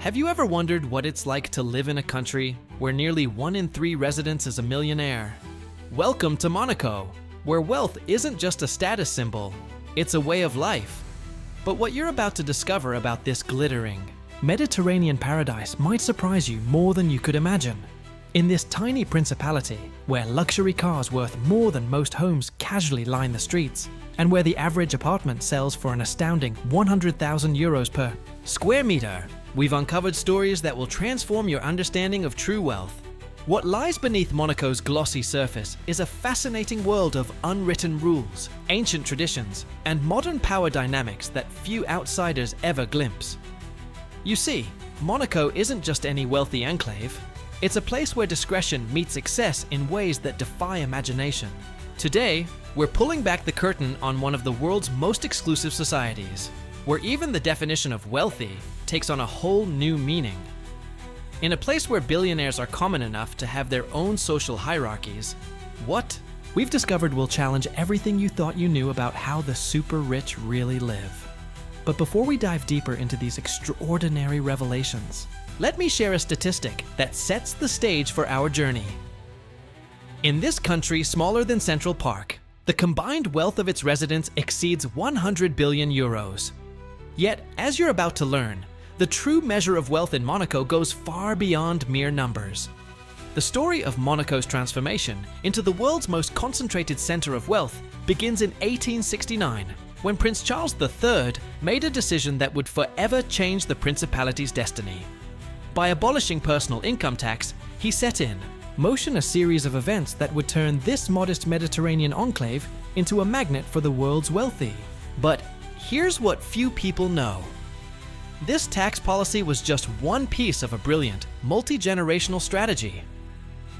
Have you ever wondered what it's like to live in a country where nearly 1 in 3 residents is a millionaire? Welcome to Monaco, where wealth isn't just a status symbol, it's a way of life. But what you're about to discover about this glittering Mediterranean paradise might surprise you more than you could imagine. In this tiny principality, where luxury cars worth more than most homes casually line the streets, and where the average apartment sells for an astounding 100,000 euros per square meter, we've uncovered stories that will transform your understanding of true wealth. What lies beneath Monaco's glossy surface is a fascinating world of unwritten rules, ancient traditions, and modern power dynamics that few outsiders ever glimpse. You see, Monaco isn't just any wealthy enclave. It's a place where discretion meets excess in ways that defy imagination. Today, we're pulling back the curtain on one of the world's most exclusive societies, where even the definition of wealthy takes on a whole new meaning. In a place where billionaires are common enough to have their own social hierarchies, what we've discovered will challenge everything you thought you knew about how the super rich really live. But before we dive deeper into these extraordinary revelations, let me share a statistic that sets the stage for our journey. In this country smaller than Central Park, the combined wealth of its residents exceeds 100 billion euros. Yet, as you're about to learn, the true measure of wealth in Monaco goes far beyond mere numbers. The story of Monaco's transformation into the world's most concentrated center of wealth begins in 1869, when Prince Charles III made a decision that would forever change the principality's destiny. By abolishing personal income tax, he set in motion a series of events that would turn this modest Mediterranean enclave into a magnet for the world's wealthy. But here's what few people know. This tax policy was just one piece of a brilliant, multi-generational strategy.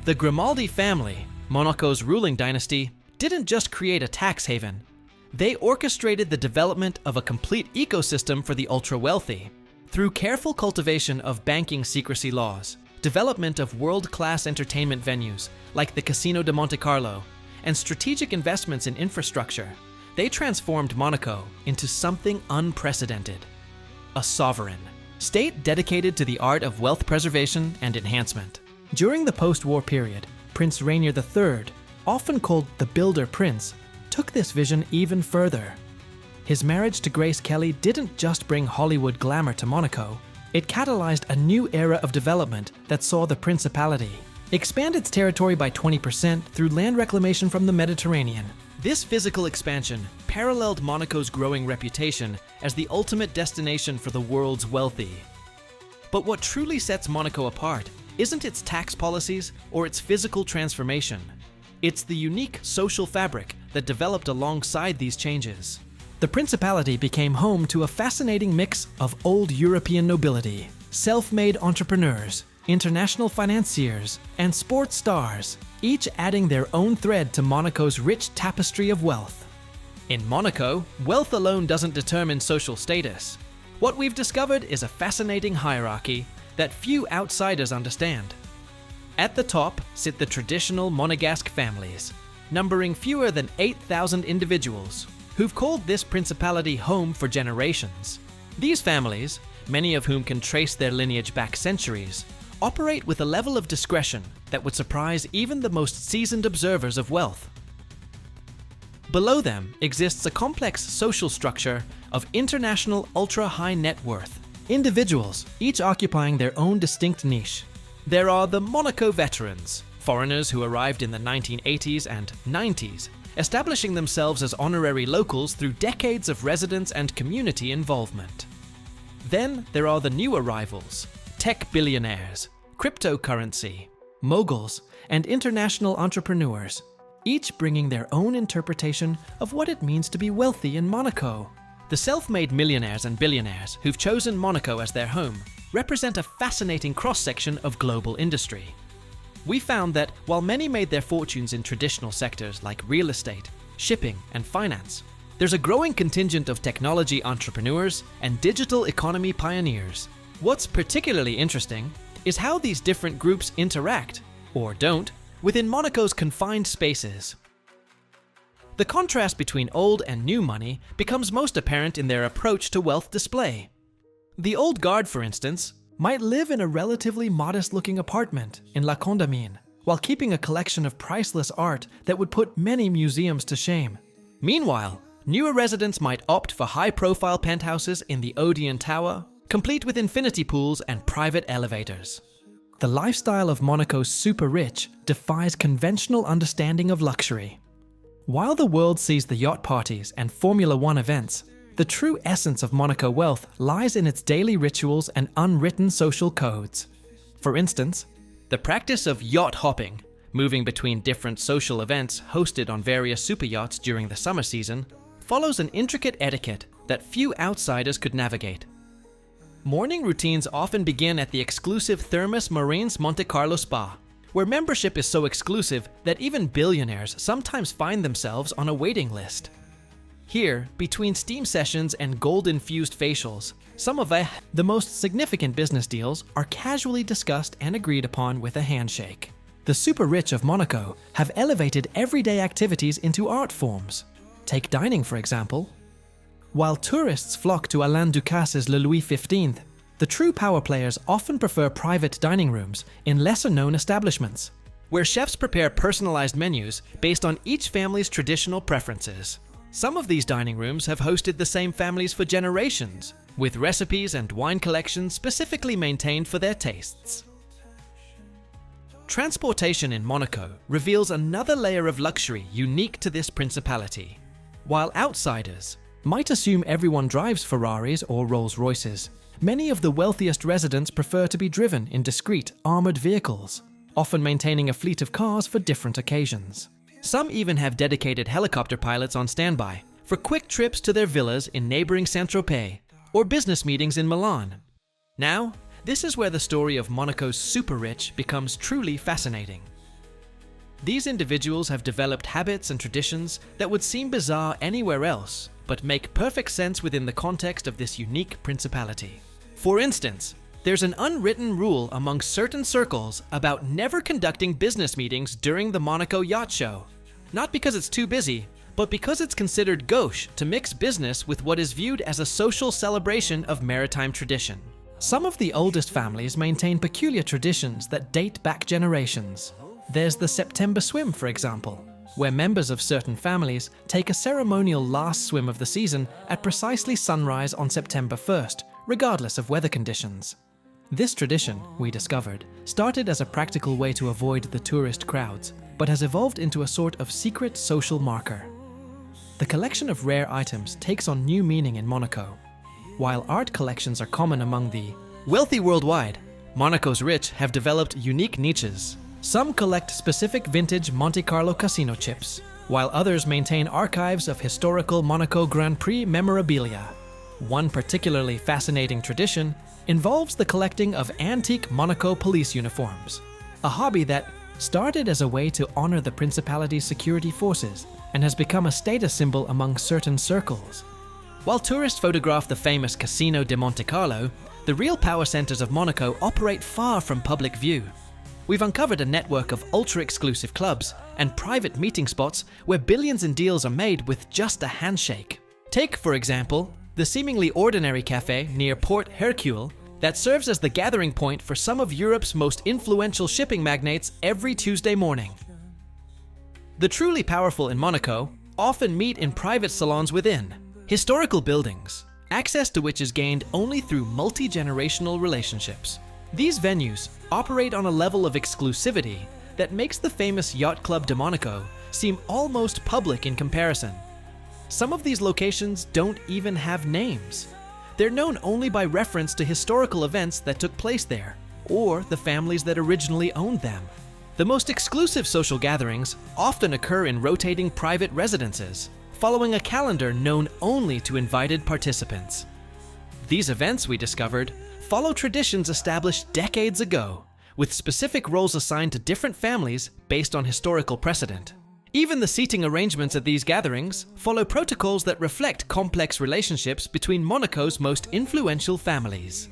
The Grimaldi family, Monaco's ruling dynasty, didn't just create a tax haven. They orchestrated the development of a complete ecosystem for the ultra-wealthy. Through careful cultivation of banking secrecy laws, development of world-class entertainment venues like the Casino de Monte Carlo, and strategic investments in infrastructure, they transformed Monaco into something unprecedented. A sovereign state dedicated to the art of wealth preservation and enhancement. During the post-war period, Prince Rainier III, often called the Builder Prince, took this vision even further. His marriage to Grace Kelly didn't just bring Hollywood glamour to Monaco, it catalyzed a new era of development that saw the principality expand its territory by 20% through land reclamation from the Mediterranean. This physical expansion paralleled Monaco's growing reputation as the ultimate destination for the world's wealthy. But what truly sets Monaco apart isn't its tax policies or its physical transformation. It's the unique social fabric that developed alongside these changes. The principality became home to a fascinating mix of old European nobility, self-made entrepreneurs, international financiers, and sports stars, each adding their own thread to Monaco's rich tapestry of wealth. In Monaco, wealth alone doesn't determine social status. What we've discovered is a fascinating hierarchy that few outsiders understand. At the top sit the traditional Monegasque families, numbering fewer than 8,000 individuals, who've called this principality home for generations. These families, many of whom can trace their lineage back centuries, operate with a level of discretion that would surprise even the most seasoned observers of wealth. Below them exists a complex social structure of international ultra-high net worth individuals, each occupying their own distinct niche. There are the Monaco veterans, foreigners who arrived in the 1980s and 90s, establishing themselves as honorary locals through decades of residence and community involvement. Then there are the new arrivals, tech billionaires, cryptocurrency, moguls, and international entrepreneurs, each bringing their own interpretation of what it means to be wealthy in Monaco. The self-made millionaires and billionaires who've chosen Monaco as their home represent a fascinating cross-section of global industry. We found that while many made their fortunes in traditional sectors like real estate, shipping, and finance, there's a growing contingent of technology entrepreneurs and digital economy pioneers. What's particularly interesting is how these different groups interact, or don't, within Monaco's confined spaces. The contrast between old and new money becomes most apparent in their approach to wealth display. The old guard, for instance, might live in a relatively modest-looking apartment in La Condamine, while keeping a collection of priceless art that would put many museums to shame. Meanwhile, newer residents might opt for high-profile penthouses in the Odeon Tower, complete with infinity pools and private elevators. The lifestyle of Monaco's super rich defies conventional understanding of luxury. While the world sees the yacht parties and Formula One events, the true essence of Monaco wealth lies in its daily rituals and unwritten social codes. For instance, the practice of yacht hopping, moving between different social events hosted on various super yachts during the summer season, follows an intricate etiquette that few outsiders could navigate. Morning routines often begin at the exclusive Thermes Marines Monte Carlo Spa, where membership is so exclusive that even billionaires sometimes find themselves on a waiting list. Here, between steam sessions and gold-infused facials, some of the most significant business deals are casually discussed and agreed upon with a handshake. The super rich of Monaco have elevated everyday activities into art forms. Take dining, for example. While tourists flock to Alain Ducasse's Le Louis XV, the true power players often prefer private dining rooms in lesser-known establishments, where chefs prepare personalized menus based on each family's traditional preferences. Some of these dining rooms have hosted the same families for generations, with recipes and wine collections specifically maintained for their tastes. Transportation in Monaco reveals another layer of luxury unique to this principality. While outsiders might assume everyone drives Ferraris or Rolls-Royces, many of the wealthiest residents prefer to be driven in discreet, armored vehicles, often maintaining a fleet of cars for different occasions. Some even have dedicated helicopter pilots on standby for quick trips to their villas in neighboring Saint-Tropez or business meetings in Milan. Now, this is where the story of Monaco's super rich becomes truly fascinating. These individuals have developed habits and traditions that would seem bizarre anywhere else, but make perfect sense within the context of this unique principality. For instance, there's an unwritten rule among certain circles about never conducting business meetings during the Monaco Yacht Show. Not because it's too busy, but because it's considered gauche to mix business with what is viewed as a social celebration of maritime tradition. Some of the oldest families maintain peculiar traditions that date back generations. There's the September swim, for example, where members of certain families take a ceremonial last swim of the season at precisely sunrise on September 1st, regardless of weather conditions. This tradition, we discovered, started as a practical way to avoid the tourist crowds, but has evolved into a sort of secret social marker. The collection of rare items takes on new meaning in Monaco. While art collections are common among the wealthy worldwide, Monaco's rich have developed unique niches. Some collect specific vintage Monte Carlo casino chips, while others maintain archives of historical Monaco Grand Prix memorabilia. One particularly fascinating tradition involves the collecting of antique Monaco police uniforms, a hobby that started as a way to honor the principality's security forces and has become a status symbol among certain circles. While tourists photograph the famous Casino de Monte Carlo, the real power centers of Monaco operate far from public view. We've uncovered a network of ultra-exclusive clubs and private meeting spots where billions in deals are made with just a handshake. Take, for example, the seemingly ordinary cafe near Port Hercule that serves as the gathering point for some of Europe's most influential shipping magnates every Tuesday morning. The truly powerful in Monaco often meet in private salons within historical buildings, access to which is gained only through multi-generational relationships. These venues operate on a level of exclusivity that makes the famous Yacht Club de Monaco seem almost public in comparison. Some of these locations don't even have names. They're known only by reference to historical events that took place there, or the families that originally owned them. The most exclusive social gatherings often occur in rotating private residences, following a calendar known only to invited participants. These events, we discovered, follow traditions established decades ago, with specific roles assigned to different families based on historical precedent. Even the seating arrangements at these gatherings follow protocols that reflect complex relationships between Monaco's most influential families.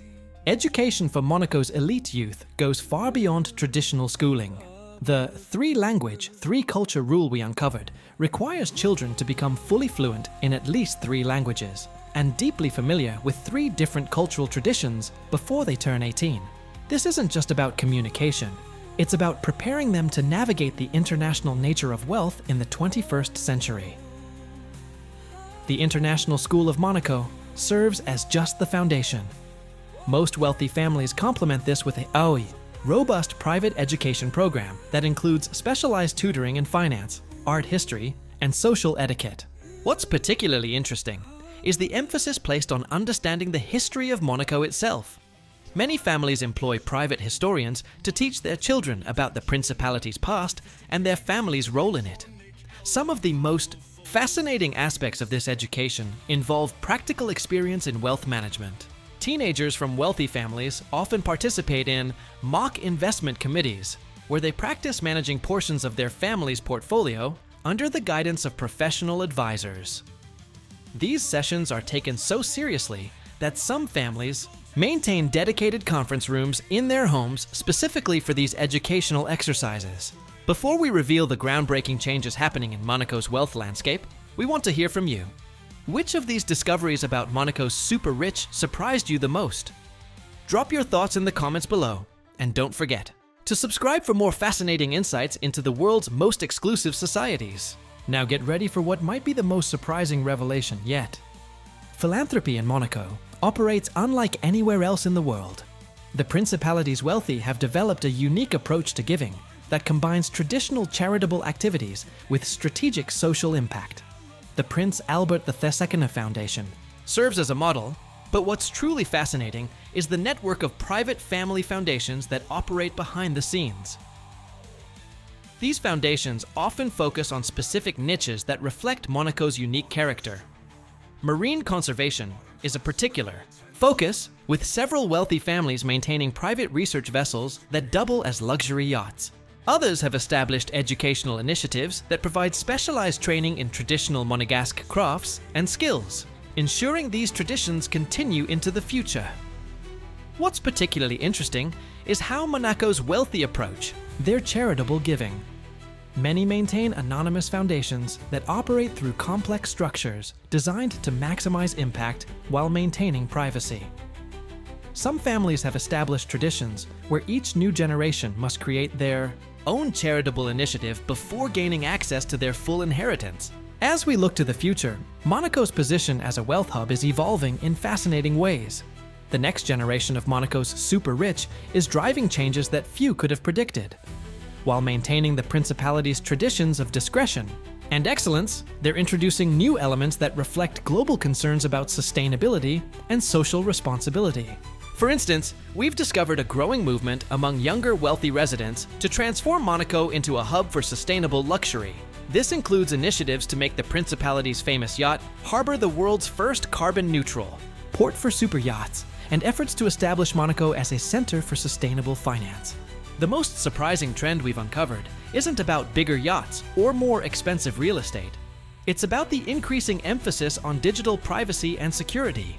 Education for Monaco's elite youth goes far beyond traditional schooling. The three-language, three-culture rule we uncovered requires children to become fully fluent in at least 3 languages, and deeply familiar with 3 different cultural traditions before they turn 18. This isn't just about communication. It's about preparing them to navigate the international nature of wealth in the 21st century. The International School of Monaco serves as just the foundation. Most wealthy families complement this with a robust private education program that includes specialized tutoring in finance, art history, and social etiquette. What's particularly interesting is the emphasis placed on understanding the history of Monaco itself. Many families employ private historians to teach their children about the principality's past and their family's role in it. Some of the most fascinating aspects of this education involve practical experience in wealth management. Teenagers from wealthy families often participate in mock investment committees, where they practice managing portions of their family's portfolio under the guidance of professional advisors. These sessions are taken so seriously that some families maintain dedicated conference rooms in their homes specifically for these educational exercises. Before we reveal the groundbreaking changes happening in Monaco's wealth landscape, we want to hear from you. Which of these discoveries about Monaco's super rich surprised you the most? Drop your thoughts in the comments below, and don't forget to subscribe for more fascinating insights into the world's most exclusive societies. Now get ready for what might be the most surprising revelation yet. Philanthropy in Monaco operates unlike anywhere else in the world. The Principality's wealthy have developed a unique approach to giving that combines traditional charitable activities with strategic social impact. The Prince Albert II Foundation serves as a model, but what's truly fascinating is the network of private family foundations that operate behind the scenes. These foundations often focus on specific niches that reflect Monaco's unique character. Marine conservation is a particular focus, with several wealthy families maintaining private research vessels that double as luxury yachts. Others have established educational initiatives that provide specialized training in traditional Monegasque crafts and skills, ensuring these traditions continue into the future. What's particularly interesting is how Monaco's wealthy approach their charitable giving. Many maintain anonymous foundations that operate through complex structures designed to maximize impact while maintaining privacy. Some families have established traditions where each new generation must create their own charitable initiative before gaining access to their full inheritance. As we look to the future, Monaco's position as a wealth hub is evolving in fascinating ways. The next generation of Monaco's super rich is driving changes that few could have predicted. While maintaining the Principality's traditions of discretion and excellence, they're introducing new elements that reflect global concerns about sustainability and social responsibility. For instance, we've discovered a growing movement among younger wealthy residents to transform Monaco into a hub for sustainable luxury. This includes initiatives to make the Principality's famous yacht harbor the world's first carbon-neutral port for super yachts, and efforts to establish Monaco as a center for sustainable finance. The most surprising trend we've uncovered isn't about bigger yachts or more expensive real estate. It's about the increasing emphasis on digital privacy and security.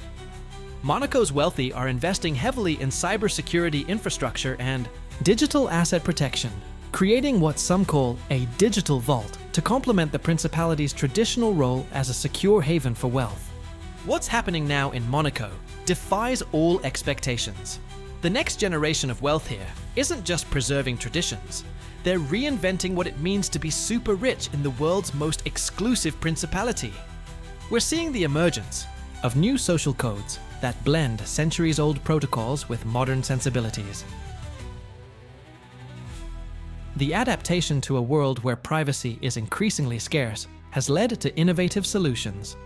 Monaco's wealthy are investing heavily in cybersecurity infrastructure and digital asset protection, creating what some call a digital vault to complement the Principality's traditional role as a secure haven for wealth. What's happening now in Monaco defies all expectations. The next generation of wealth here isn't just preserving traditions, they're reinventing what it means to be super rich in the world's most exclusive principality. We're seeing the emergence of new social codes that blend centuries-old protocols with modern sensibilities. The adaptation to a world where privacy is increasingly scarce has led to innovative solutions.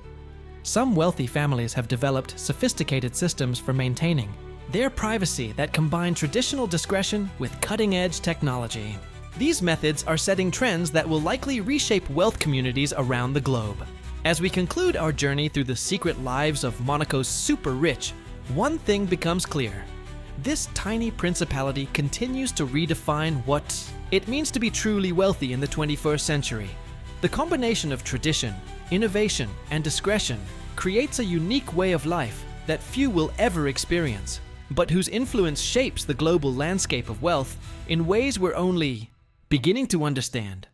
Some wealthy families have developed sophisticated systems for maintaining their privacy that combine traditional discretion with cutting-edge technology. These methods are setting trends that will likely reshape wealth communities around the globe. As we conclude our journey through the secret lives of Monaco's super rich, one thing becomes clear. This tiny principality continues to redefine what it means to be truly wealthy in the 21st century. The combination of tradition, innovation, and discretion creates a unique way of life that few will ever experience, but whose influence shapes the global landscape of wealth in ways we're only beginning to understand.